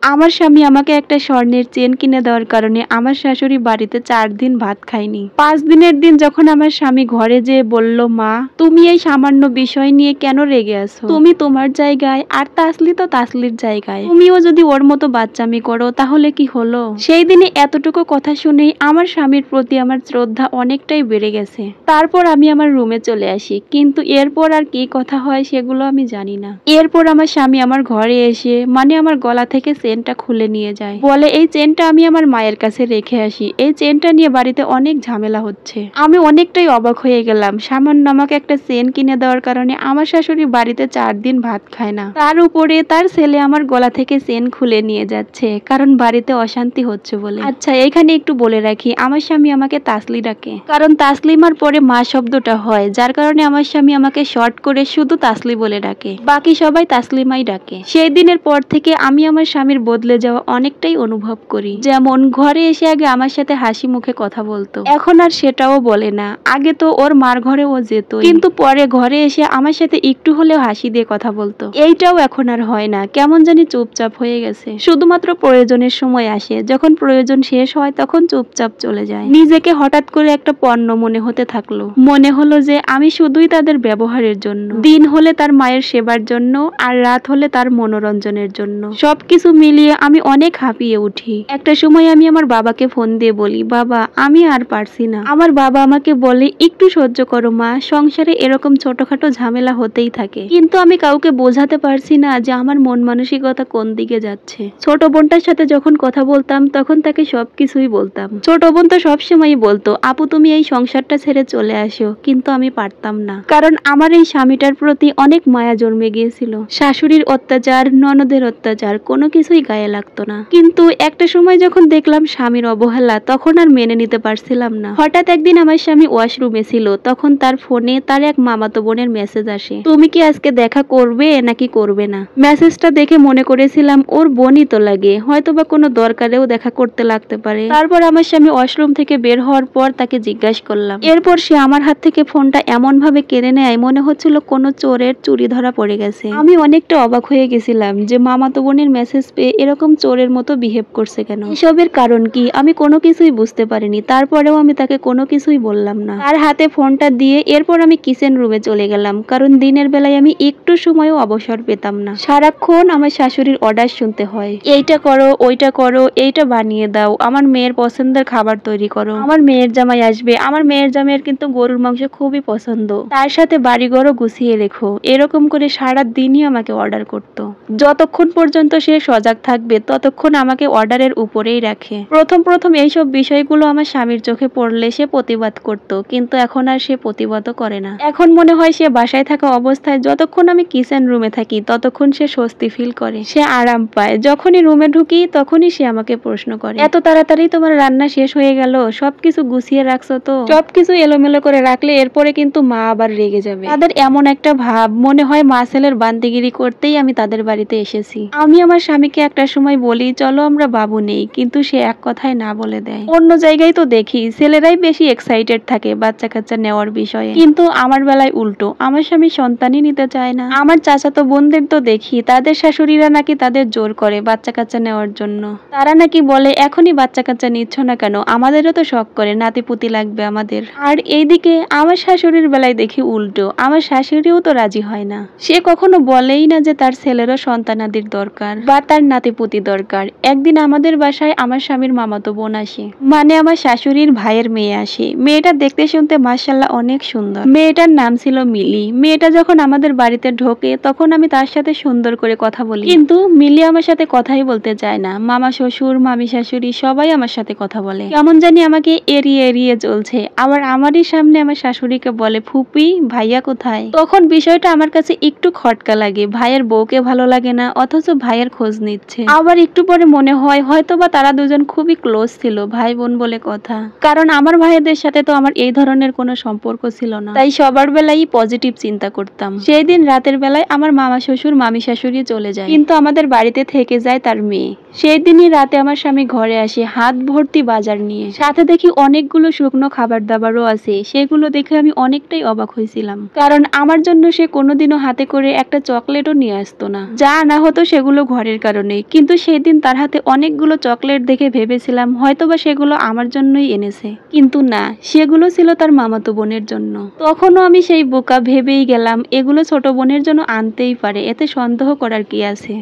আমার স্বামী আমাকে একটা স্বর্ণের চেন কিনে দেওয়ার কারণে আমার শাশুড়ি বাড়িতে 4 দিন ভাত খায়নি। 5 দিনের দিন যখন আমার স্বামী ঘরে যেয়ে বলল, মা তুমি এই সামান্য বিষয় নিয়ে কেন রেগে আছো? তুমি তোমার জায়গায় আর তাসলি তো তাসলির জায়গায়, তুমিও যদি ওর মতো বাচ্চামি করো তাহলে কি হলো? সেই দিনে এতটুকু কথা শুনেই আমার স্বামীর প্রতি আমার শ্রদ্ধা অনেকটাই বেড়ে গেছে। তারপর আমি আমার রুমে চলে আসি, কিন্তু এরপর আর কি কথা হয় সেগুলো আমি জানি না। এরপর আমার স্বামী আমার ঘরে এসে আমার গলা থেকে চেনটা খুলে নিয়ে যায়, বলে এই চেনটা আমি আমার মায়ের কাছে রেখে আসি, এই চেনটা নিয়ে বাড়িতে অনেক ঝামেলা হচ্ছে। আমি অনেকটাই অবাক হয়ে গেলাম, সামান্য আমাকে একটা চেন কিনে দেওয়ার কারণে আমার শাশুড়ি বাড়িতে 4 দিন ভাত খায় না, তার উপরে তার ছেলে আমার গলা থেকে চেন খুলে নিয়ে যাচ্ছে কারণ বাড়িতে অশান্তি হচ্ছে বলে। আচ্ছা, এখানে একটু বলে রাখি, আমার স্বামী আমাকে তাসলি ডাকে, কারণ তাসলিমার পরে মা শব্দটা হয়, যার কারণে আমার স্বামী আমাকে শর্ট করে শুধু তাসলি বলে ডাকে, বাকি সবাই তাসলিমাই ডাকে। সেই দিনের পর থেকে আমি আমার স্বামীর বদলে যাওয়া অনেকটাই অনুভব করি। যেমন ঘরে এসে আগে আমার সাথে হাসি মুখে কথা বলতো, এখন আর সেটাও বলে না। আগে তো ওর মার ঘরে ও যেত, কিন্তু পরে ঘরে এসে আমার সাথে একটু হলেও হাসি দিয়ে কথা বলতো, এইটাও এখন আর হয় না, কেমন জানি চুপচাপ হয়ে গেছে। শুধুমাত্র প্রয়োজনের সময় আসে, যখন প্রয়োজন শেষ হয় তখন চুপচাপ চলে যায়। নিজেকে হঠাৎ করে একটা পণ্য মনে হতে থাকলো, মনে হলো যে আমি শুধুই তাদের ব্যবহারের জন্য, দিন হলে তার মায়ের সেবার জন্য আর রাত হলে তার মনোরঞ্জনের জন্য। সবকিছু মিলিয়ে আমি অনেক হাঁপিয়ে উঠি। একটা সময় আমি আমার বাবাকে ফোন দিয়ে বলি, বাবা আমি আর পারছি না। আমার বাবা আমাকে বলে, একটু সহ্য করো মা, সংসারে এরকম ছোটখাটো ঝামেলা হতেই থাকে। কিন্তু আমি কাউকে বোঝাতে পারছি না যে আমার মন মানসিকতা কোন দিকে যাচ্ছে। ছোট বোনটার সাথে যখন কথা বলতাম তখন তাকে সবকিছুই বলতাম। ছোট বোন তো সবসময়ই বলতো, আপু তুমি এই সংসারটা ছেড়ে চলে আসো, কিন্তু আমি পারতাম না, কারণ আমার এই স্বামীটার প্রতি অনেক মায়া জন্মে গিয়েছিল। শাশুড়ির অত্যাচার, ননদের অত্যাচার কোনো কিছুই গায়ে লাগতো না, কিন্তু একটা সময় যখন দেখলাম স্বামীর অবহেলা, তখন আর মেনে নিতে পারছিলাম না। হঠাৎ একদিন আমার স্বামী ওয়াশরুমে ছিল, তখন তার ফোনে তার এক মামাতো বোনের মেসেজ আসে, তুমি কি আজকে দেখা করবে নাকি করবে না? মেসেজটা দেখে মনে করেছিলাম ওর বোনই তো লাগে, হয়তোবা কোনো দরকারেও দেখা করতে লাগতে পারে। তারপর আমার স্বামী ওয়াশরুম থেকে বের হওয়ার পর তাকে জিজ্ঞাসা করলাম, এরপর সে আমার হাত থেকে ফোনটা এমন ভাবে কেড়ে নেয় মনে হচ্ছিল কোনো চোরের চুরি ধরা পড়ে গেছে। আমি অনেকটা অবাক হয়ে গেছিলাম যে মামাতো বোনের মেসেজ পেয়ে এরকম চোরের মতো বিহেভ করছে কেন, এসবের কারণ কি আমি কোনো কিছুই বুঝতে পারিনি। তারপরেও আমি তাকে কোনো কিছুই বললাম না, তার হাতে ফোনটা দিয়ে এরপর আমি কিচেন রুমে চলে গেলাম, কারণ দিনের বেলায় আমি একটু সময়ও অবসর পেতাম না। সারাক্ষণ আমার শাশুড়ির অর্ডার শুনতে হয়, এইটা করো ওইটা করো, এইটা বানিয়ে দাও, আমার মেয়ের পছন্দের খাবার তৈরি করো, আমার মেয়ের জামাই আসবে, আমার মেয়ের জামাইয়ের কিন্তু গরুর মাংস খুবই পছন্দ, তার সাথে বাড়িঘরও গুছিয়ে রেখো, এরকম করে সারা দিনই আমাকে অর্ডার করতো। যতক্ষণ পর্যন্ত সে সজাগ থাকবে ততক্ষণ আমাকে অর্ডারের উপরেই রাখে। প্রথম এইসব বিষয়গুলো আমার স্বামীর চোখে পড়লে সে প্রতিবাদ করত, কিন্তু এখন আর সে প্রতিবাদও করে না। এখন মনে হয় সে বাসায় থাকা অবস্থায় যতক্ষণ আমি কিচেন রুমে থাকি ততক্ষণ সে স্বস্তি ফিল করে, সে আরাম পায়। যখনই রুমে ঢুকি তখনই সে আমাকে প্রশ্ন করে, এত তাড়াতাড়ি তোমার রান্না শেষ হয়ে গেল, সবকিছু গুছিয়ে রাখছো তো? সবকিছু এলোমেলো করে রাখলে এরপরে কিন্তু মা আবার রেগে যাবে। তাদের এমন একটা ভাব, মনে হয় মা ছেলের বান্দিগিরি করতেই আমি তাদের বাড়িতে এসেছি। আমি আমার স্বামীকে একটা সময় বলি, চলো আমরা বাবু নেই, কিন্তু সে এক কথায় না বলে দেয়। অন্য জায়গায় তো দেখি ছেলেরাই বেশি এক্সাইটেড থাকে বাচ্চা কাচ্চা নেওয়ার বিষয়ে, কিন্তু আমার বেলায় উল্টো, আমার স্বামী সন্তানই নিতে চায় না। আমার চাচাতো বোনদের তো দেখি তাদের শাশুড়িরা নাকি তাদের জোর করে বাচ্চা কাচ্চা নেওয়ার জন্য, তারা নাকি বলে এখনই বাচ্চা কাচ্চা নিচ্ছ না কেন, আমাদেরও তো শখ করে নাতিপুতি লাগবে আমাদের। আর এইদিকে আমার শাশুড়ির বেলায় দেখি উল্টো, আমার শাশুড়িও তো রাজি হয় না, সে কখনো বলেই না যে তার ছেলেরও সন্তানাদির দরকার বা তার নাতিপুতি দরকার। একদিন আমাদের বাসায় আমার স্বামীর মামাতো বোন আসে, আমার শাশুড়ির ভাইয়ের মেয়ে আসে। মেয়েটা দেখতে শুনতে মাশাআল্লাহ অনেক সুন্দর, মেয়েটার নাম ছিল মিলি। মেয়েটা যখন আমাদের বাড়িতে ঢোকে তখন আমি তার সাথে সুন্দর করে কথা বলি, কিন্তু মিলি আমার সাথে কথাই বলতে চায় না। মামা শ্বশুর, মামি শাশুড়ি সবাই আমার সাথে কথা বলে, কেমন জানি আমাকে এড়িয়ে এড়িয়ে চলছে। আবার আমারই সামনে আমার শাশুড়িকে বলে, ফুপি ভাইয়া কোথায়? তখন বিষয়টা আমার কাছে একটু খটকা লাগে, ভাইয়ের বউকে ভালো লাগে না, অথচ ভাইয়ের খোঁজ নিচ্ছে। আবার একটু পরে মনে হয় হয়তোবা তারা দুজন খুবই ক্লোজ ছিল, ভাই বোন বলে কথা, কারণ আমার ভাইদের সাথে তো আমার এই ধরনের কোনো সম্পর্ক ছিল না, তাই সবার বেলায় পজিটিভ চিন্তা করতাম। সেই দিন রাতের বেলায় আমার মামা শ্বশুর, মামি শাশুড়ি চলে যায়, কিন্তু আমাদের বাড়িতে থেকে যায় তার মেয়ে। সেই দিনই রাতে আমার স্বামী ঘরে আসে হাত ভর্তি বাজার নিয়ে, সাথে দেখি অনেকগুলো শুকনো খাবার দাবারও আছে। সেগুলো দেখে আমি অনেকটাই অবাক হয়েছিলাম, কারণ আমার জন্য সে কোনোদিনও হাতে করে একটা চকলেটও নিয়ে আসতো না, যা আনা হতো সেগুলো ঘরের কারণে জন্যই, কিন্তু সেদিন তার হাতে অনেকগুলো চকলেট দেখে ভেবেছিলাম হয়তোবা সেগুলো আমার জন্যই এনেছে, কিন্তু না, সেগুলো ছিল তার মামাতো বোনের জন্য। তখনও আমি সেই বোকা ভেবেই গেলাম এগুলো ছোট বোনের জন্য আনতেই পারে, এতে সন্দেহ করার কি আছে।